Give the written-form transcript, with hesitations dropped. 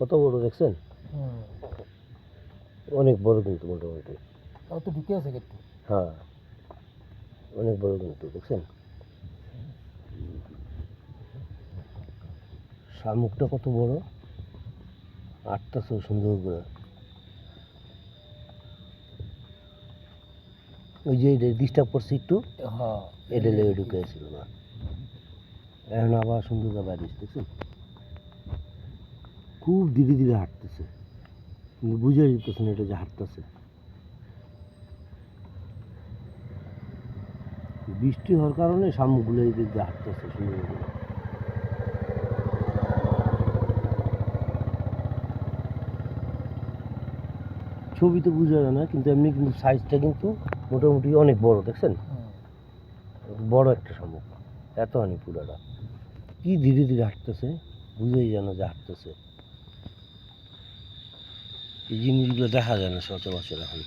কত বড় দেখছেন? অনেক বড় কিন্তু মোটামুটি। তাও তো ঢুকে আছে একটু। হ্যাঁ, অনেক বড় কিন্তু দেখছেন? শামুকটা কত বড়, আটটাছে সুন্দর করে। ওই যে এটা ডিস্টার্ব করছে একটু, হ্যাঁ, এটা লেগে ঢুকে আসছিল না, এখন আবার সুন্দর করে বাইরে দেখছেন? খুব ধীরে ধীরে হাঁটতেছে, কিন্তু বুঝে যেতেছে না এটা যে হাঁটতেছে। বৃষ্টি হওয়ার কারণে শামুকগুলো এই দিক দিয়ে হাঁটতেছে সুন্দর করে। ছবিতে বোঝা যায় না, কিন্তু এমনি কিন্তু সাইজটা কিন্তু মোটামুটি অনেক বড় দেখছেন? বড় একটা শামুক, এত হানি পুরাটা। কি ধীরে ধীরে হাঁটতেছে, বুঝেই যায় না যে হাঁটতেছে। এই জিনিসগুলো দেখা যায় না সচরাচর এখন।